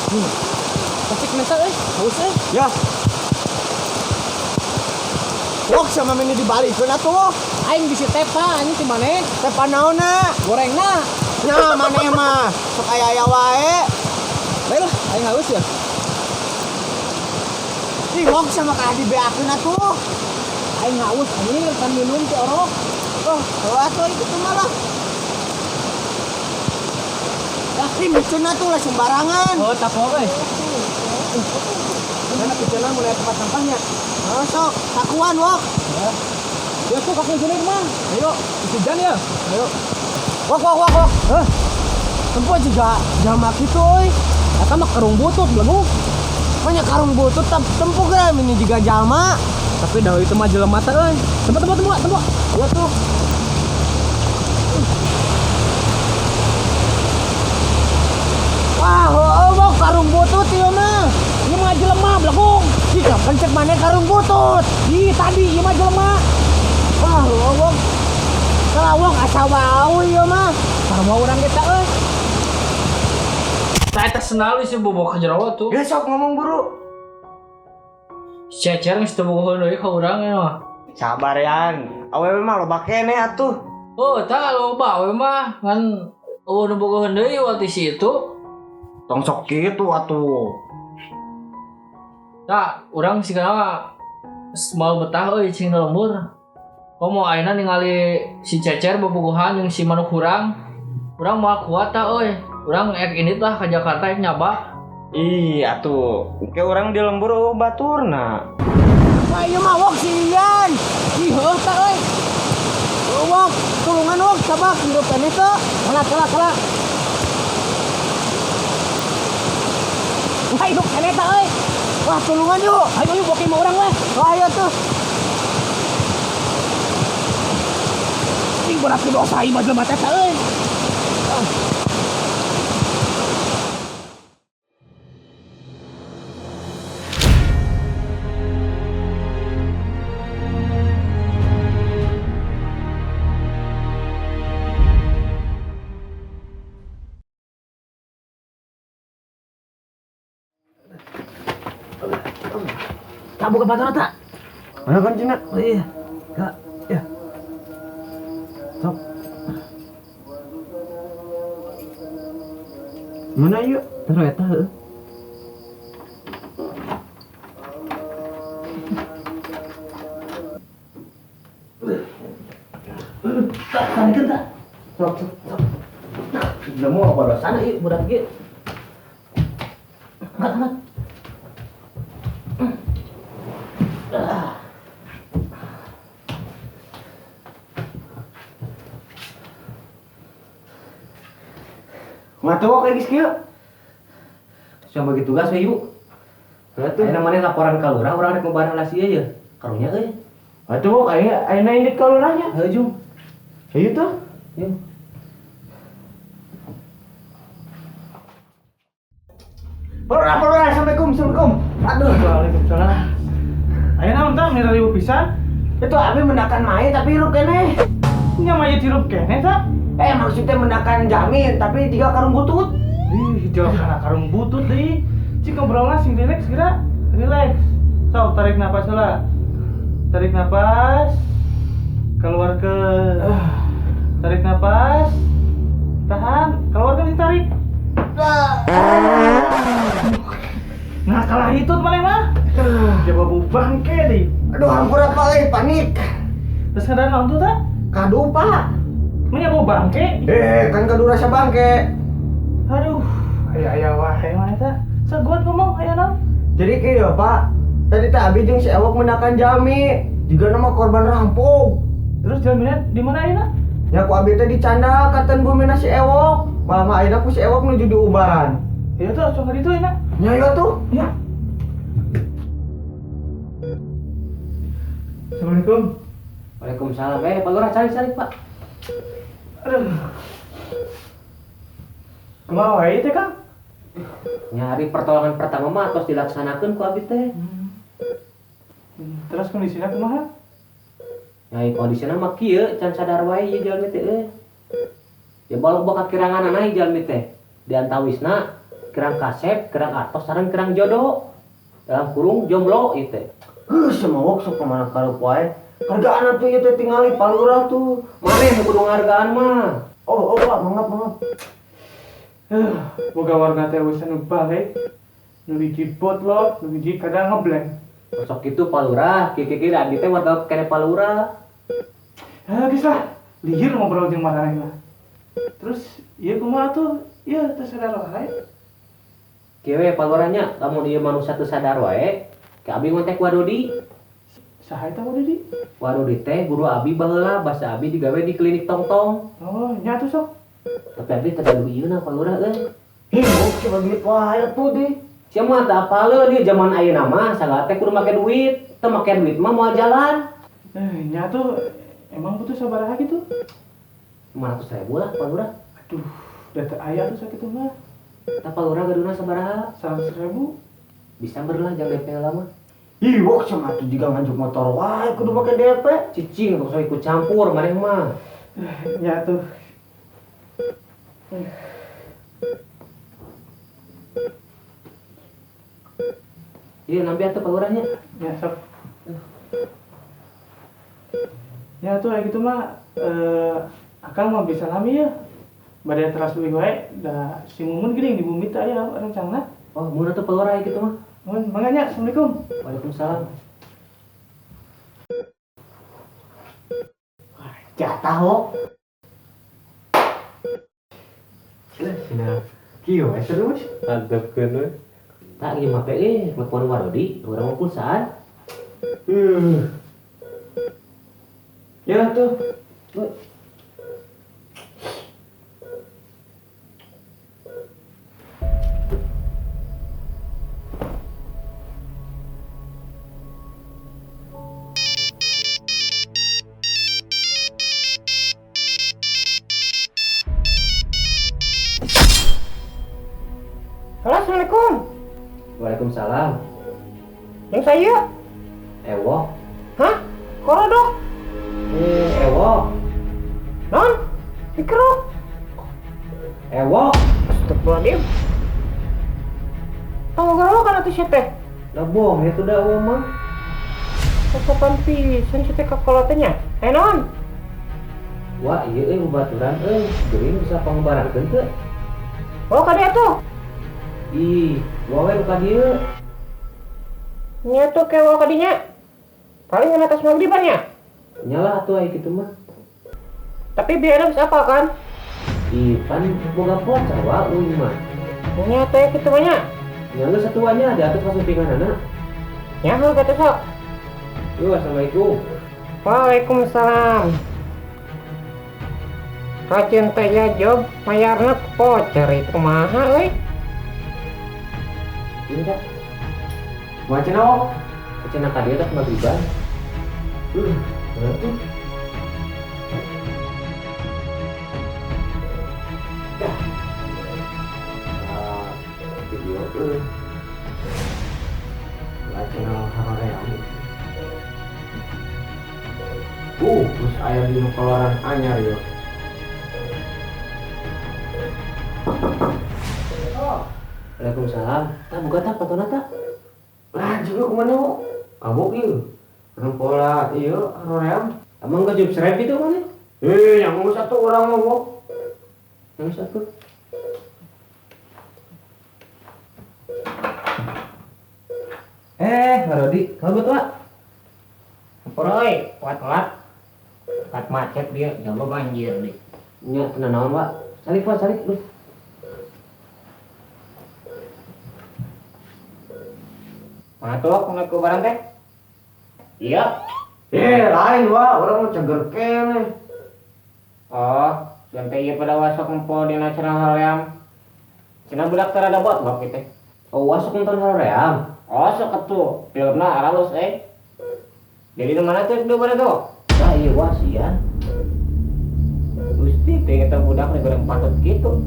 Kasih mental haus Ya. Wok sama mini dibalikeun atuh. aing bisi tepa anjing ti maneh. Tepa naonna? Gorengna. Nya maneh mah sok aya wae. Bae lah, aing haus ya. Ih, wok sama ka dibeakeun atuh. Aing haus anjing kan minum ti orok. Oh, atuh itu malah. Ih, micun atuh lah sembarangan. Oh, tapok Mana piceuna mulai tempat sampahnya. Oh, sok sakuan wok. Ya tuh kaki jelir mah. Ayo, hujan ya. Ayo. Wok. Heh. Tempo juga jamak kitu euy. Eta mah karung butut belum. Banyak karung butut tempo ge mini juga jalma. Tapi dah itu mah jelema teh euy. Tempat. Ya tuh. Wah, wok karung butut ieu mah. Ieu mah jelema belakung. Jika pencet maneh karung butut. Ih, tadi ieu mah jelema. Wah, wok. Kalau wok asa wau ieu mah. Sarua urang kita euy. Saya tak senal sih bobo ke Jawa tuh. Ya sok ngomong buru. Cecer geus teu bogoheun deui ka urang mah. Sabar yan. Awewe mah loba keneh atuh. Oh, tah loba we mah ngan nu bogoheun deui waktu situ. Tong sok kitu atuh. Tah, urang sigana mau betah euy cing lembur. Komo ayeuna ningali si Cecer bobogohan jeung si manuk urang. Urang moal kuat tah euy. Urang ek ini tah ka Jakarta ek nyaba. Ih, atuh. Ke urang di lembur baturna. Wah, ieu mah wok si Ian. Ih, heuh tah euy. Wok, tulungan wok sabak hirup keneh teh. Kala. Wah, hidup keneh tah euy. Wah, tulungan yuk. Ayo boke mah urang weh. Wah, ayo tuh. Ing berat ke dosa ieu mah jelema teh tah euy. Tak buka batur tak? Mana kan Cina? Oh iya. Kak, ya. Sok. Mana yuk? Terus eta heuh. Tak, sanekeun tak? Sok. Udah mau apa dosa sana yuk budak ge. Angkat. Matuh kayak geus kieu. Coba bagi tugas we yuk. Ayeuna maneh laporan ka urang rek ngobahar hasil ya. Karunya euy. Atuh aya ayeuna indit ka lurahnya. Heuh Jung. Hayu tuh. Yuk. Lurah, Assalamualaikum. Aduh, Waalaikumsalam. Ayo naon tah mira ribu pisan? itu abi mendakan mai tapi hirup keneh. Nya mah hirup keneh tah. Maksudnya mendakan jamin tapi 3 karung butut. Ih, jauh kana karung butut deui. Cik ngobrolna sing relax kira. Relax. Sok tarik napas heula. Tarik napas. Keluarkeun. Tarik napas. Tahan, keluarkan sing tarik. Nah, kalah hitut maneh mah. Coba bubang ke deui. Aduh, hampura panik. Terus kada naon tuh tah? Kadu pak. Menya bau bangke. Kan kadu rasa bangke. Aduh, aya wae mah eta. Saguat ngomong aya naon? Jadi kieu pak. Tadi teh abi jeung si Ewok mendakan jami. Juga nama korban rampok. Terus jaminnya di mana ayeuna? Ya ku abi teh dicanda katen bumina si Ewok. Malah mah ayeuna ku si Ewok nuju di ubaran. Ya tuh langsung ke ditu enak. Nya ya tuh. Ya. Assalamualaikum. Waalaikumsalam. Pak Lurah cari Pak. Aduh. Kumaha wae teh, Kang? Nyari pertolongan pertama mah tos dilaksanakeun ku abi teh. Terus kondisinya kumaha? Nyai kondisina mah kieu can sadar wae ieu jalmi teh euy. Ya balok boka kiranganana ieu jalmi teh. Di antawisna kerang kasep, kerang atos, sareng kerang jodoh. Dalam kurung jomblo itu. Semawak sok kemana kalau poe. Hargaan atuh ieu teh tingali palurah tuh. Maneh nu kudu ngargaan mah. Oh, Pak, mangap. Boga warga teh wis anu balik. Nu hiji potlot, nu hiji kadang ngeblank. Sok kitu palurah, kiki da teh warga kene palurah. Geus lah, lieur ngobrol jeung marane lah. Terus ieu kumaha tuh? Ieu teh sadar wae. Kewe palurahnya, lamun ieu manusia teu sadar wae, ke abi ngontek Wadodi. Saha eta Wadodi? Wadodi teh guru abi baheula, basa abi digawe di klinik tong-tong. Oh, nya tuh sok. Tapi abi teu gaduh ieu na palurah euy. Mau coba duit wae tuh di. Sia mah teu apaleun dia zaman ayeuna mah sagala teh kudu make duit, teu make duit mah moal jalan. Nya tuh emang butuh sabaraha gitu? 500.000 lah palurah. Aduh, data aya tuh sakitu mah. Tah palurah gaduna sabaraha? 100.000. Bisa berlah jang DP lama. Ih, wok sama tuh juga nganjuk motor wae kudu pake DP. Cicing kok ikut campur maneh mah. Nya tuh. Iya nampi atuh palurahnya. Ya sok. Ya tuh kayak gitu mah akang mah bisa lami ya. Badai teras leuwih wae da si Mumun geuning di bumi teh aya rencana. Oh, mun atuh palurah gitu mah. Mun manganya Assalamualaikum. Waalaikumsalam. Jatah kok. Nah, kieu terus. Antepkeun we. Tak ieu mah telepon Wadodi, urang mau pulsaan. Ya tuh. Halo, Assalamualaikum. Waalaikumsalam. Yang saya? Ewo. Hah? Korodok? Ewo. Non? Dikeruk? Ewo. Astagfirullahaladzim. Tahu gak kan atuh siapa? Dah bohong itu dah ewo mah. Kapan pisan siapa kakolotnya? Non? Wah, ieu babaturan geuning bisa pangubarankeun teu? Oh, ka dia tuh. Ih, wae ka dieu. Nya tuh kewo kadinya. Paling kan atas maghriban ya. Nyalah atuh aya kitu mah. Tapi biar apa kan? Ih, pan boga pocar wa uing mah. Nya tuh ya kitu banyak. Nya geus satuannya di atas pasumpinganana. Nya heuh kata sok. Yo, assalamualaikum. Waalaikumsalam. Racun teh ya job mayarna pocer itu kumaha euy? Ini dah. Macam apa? Cenah ka dieu teh maghriban. Video channel Haroream. Terus aya di keluaran anyar ya. Waalaikumsalam. Tah buka tah patona tah. Lah juga kemana kok? Kabuk ieu. Orang pola ieu Haroream. Emang gak job serep itu mana? Yang mau satu orang mau kok. Yang satu. Rodi, kamu betul Pak? Poroy, kuat-kuat. Kat macet dia, jauh banjir nih. Nya tenan naon Pak? Salik Pak, salik. Matuk naik ke barang teh? Iya. Lain wah, orang mau ceger kene. Oh, dan teh ieu pada wasok empo dina cenah Haroream. Cenah budak teu rada botlok kitu. Oh, wasuk nonton Haroream. Oh, sok atuh. Filmna halus Jadi di mana tuh dua tuh? Lah iya wasian. Gusti teh kita budak nih goreng patut gitu.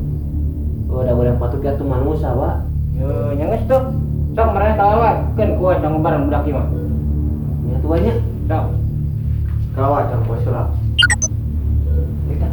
Udah goreng patut gatuh manusia, Pak. Yo, nyanges tuh. Sok mereka tahu lah, kan kuat dong bareng budak ieu mah. Nya tuanya. Sok. Kawat yang bos lah. Kita,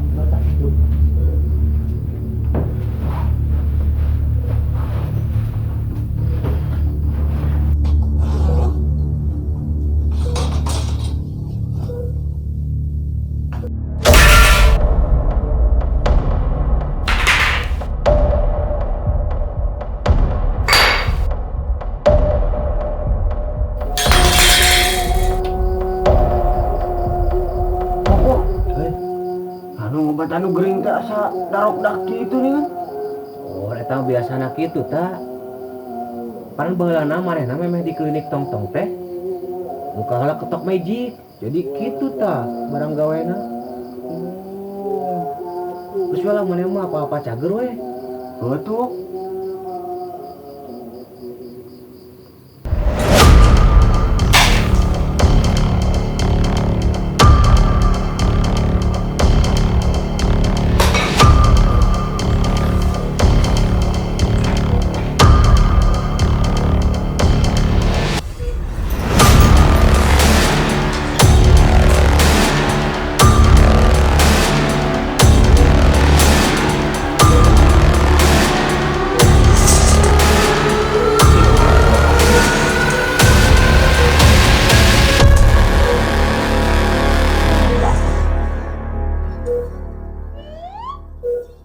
nu gering teh asa darok-dak kitu nih kan. Oh, eta biasana kitu ta. Pan baheulana manehna memeh di klinik tong-tong teh. Muka heula ketok magic. Jadi kitu ta barang gawena. Terus walah maneh mah apa-apa cager we. Betul.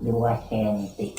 Dua senti.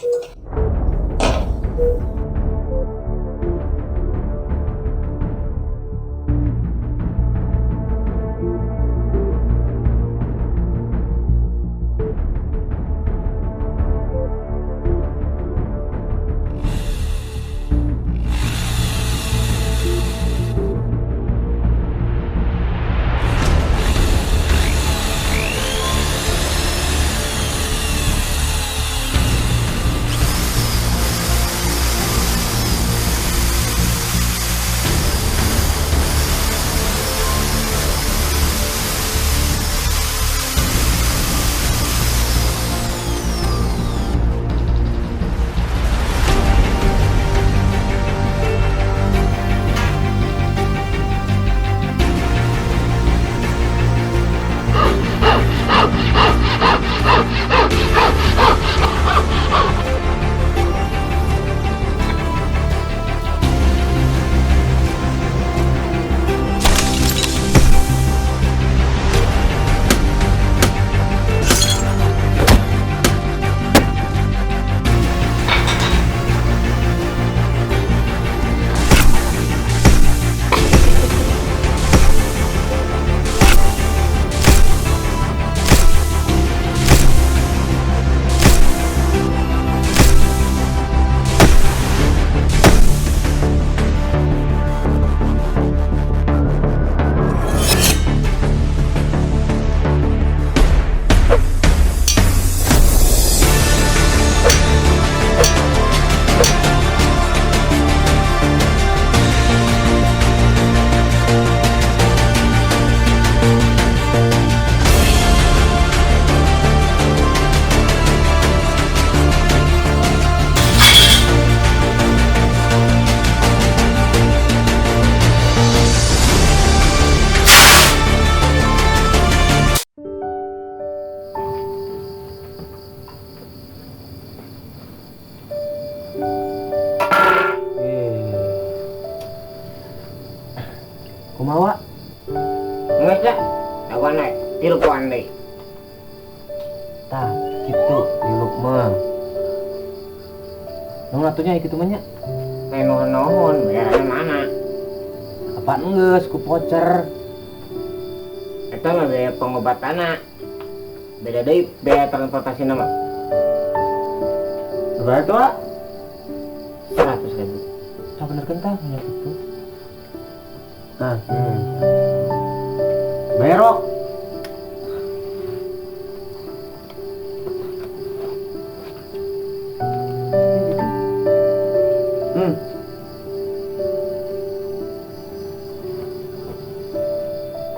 Kumawa? Nges dah. Aku naik. Tiru ku andai. Tah, kitu diluk mah. Nu atunya kitu mah nya. Nuhun-nuhun, bayarnya mana? Apa enggeus ku voucher? Eta mah biaya pengobatanna. Beda deui biaya transportasi nama. Seberapa itu, Wak? 100.000. Sabenerkeun tah nya kitu. Nah, Berok.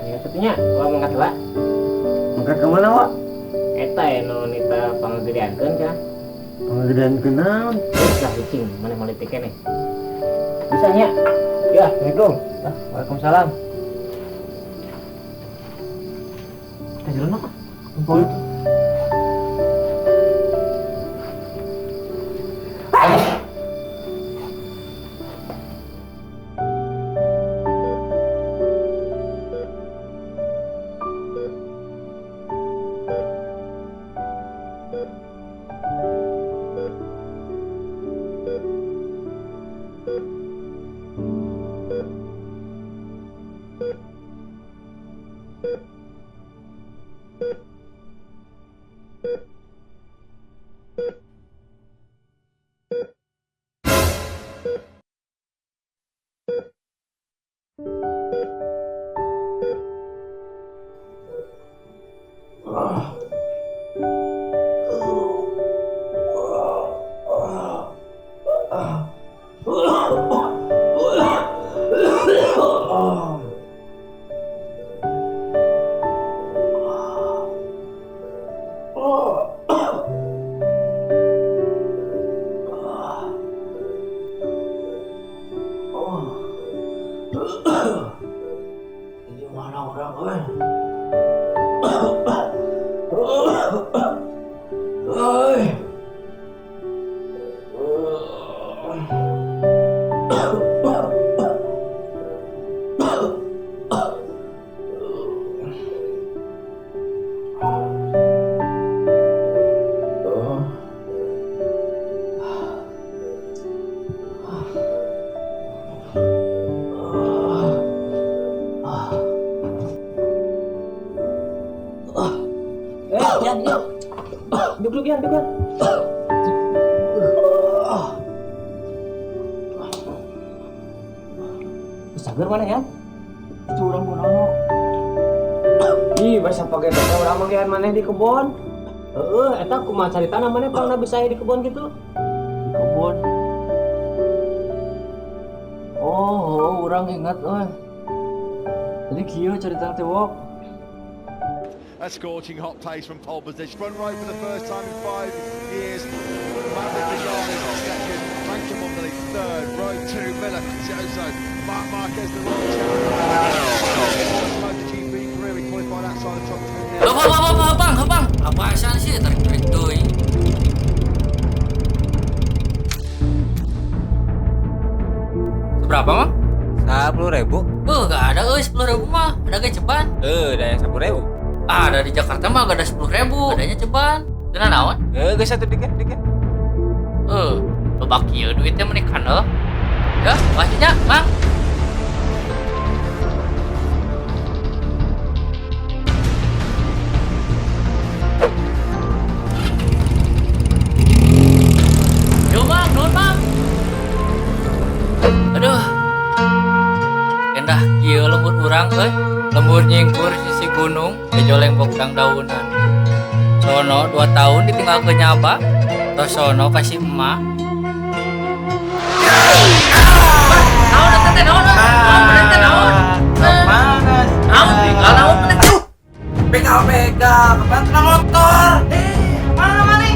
Ya satunya, gua mangkat lah. Mangkat kemana, Wak? Eta nu nita panggedeankeun cenah. Penggedean kenaon? Lah cicing, mana malitik nih. Bisa nya. Ya, Assalamualaikum. Waalaikumsalam. Teh jelema kok. Kumpul. Pian. Sabar mana ya? Itu urang kunaon? Ih, basa pake teh urang manggihan maneh di kebon. Eta kumaha carita namanya pang bisa di kebun gitu? Kebun. Oh, orang ingat Jadi kieu cerita teh wok. A scorching hot pace from pole position. Front right for the first time in 5 years. Maverick Gonzalez is second. Frankie Mumley third. Row 2, Miller, Zozo. Mark Marquez, the world champion. MotoGP career, he qualified outside the top 10 now. Bang. Apaan sih tarik deui? Berapa, Mang? 10.000. Gak ada 10.000 mah. Ada ge ceban. Ada yang 10.000. Ada di Jakarta mah gak ada 10.000. Adanya ceban. Kenapa naon? Geus satu dikit. Loba kieu duitnya menikan heuh. Ya, pastinya, Mang. Yo, Mang, nuhun, Mang. Aduh. Endah kieu lembut urang lembut nyingkur sisi gunung kejoleng bokdang daunan. Sono 2 tahun ditinggal ke nyaba, tos sono kasih emak. Naon teh naon? Naon tinggal naon teh? Begal, kepantra motor. Mana?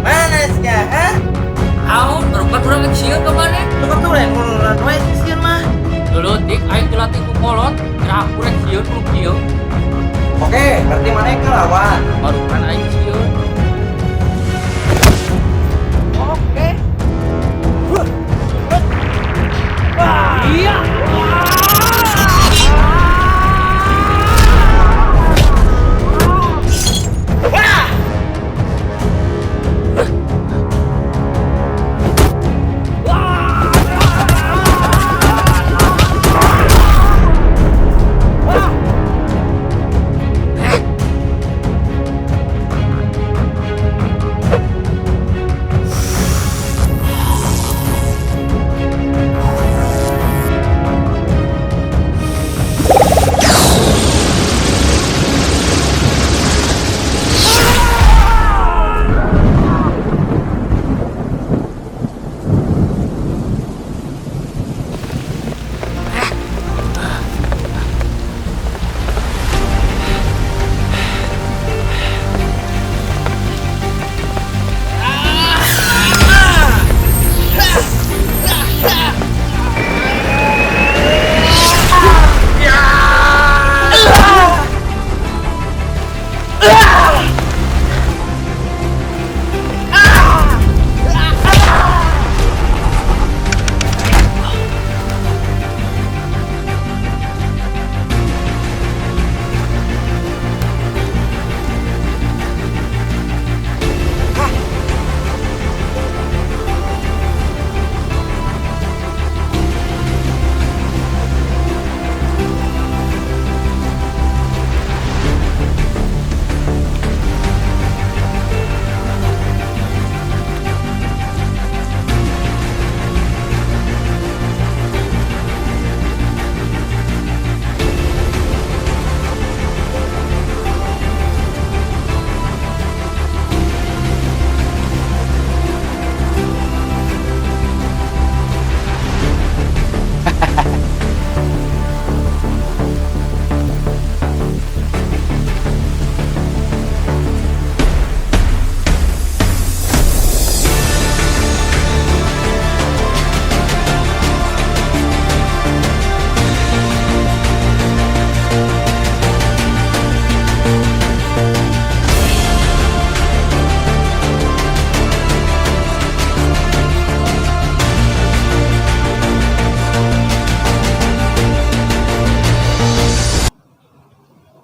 Mana sih ya? Naon berupat urang geus sieun ka maneh? Kebetulan mulai we sieun mah. Leutik aing dilatih ku kolot, gerak urang sieun ku kieu. Oke, berarti mana yang lawan? Barukan aing sieun. Oke. Iya.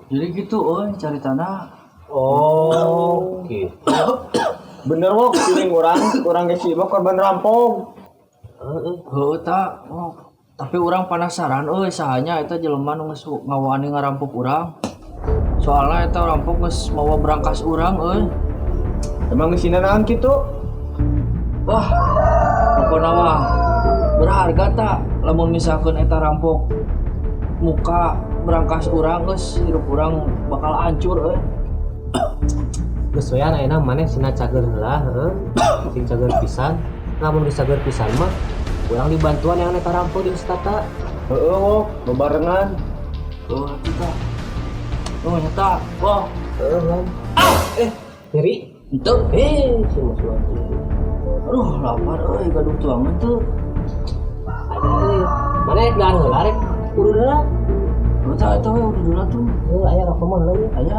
Jadi gitu cari tanah. Oh, gitu. Bener wok, piling urang geus sibuk korban rampok. Tak. Tapi orang penasaran sahanya eta jelema nu geus ngawani ngarampok urang. Soalnya eta rampok geus mawa berangkas urang euy. Emang isina naon kitu? Wah, pokona mah berharga tak lamun misalkan eta rampok muka berangkas urang geus hirup urang bakal hancur euy. Geus we ayeuna maneh cenah cager heula heueuh. Sing cager pisan. Lamun geus cager pisan mah urang dibantuan yang eta rampok di stata. Heeh, wok, bebarengan. Oh, kita. Oh, nyata. Wah, Nyeri. itu si Mas Wati. Aduh, lapar euy, gaduh tuangan tuh. Maneh gaan heula rek kudu heula. Eta we udah dulu tuh. Aya rokok mah heula ieu. Aya.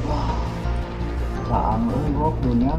Wah, caang euy gok dunia.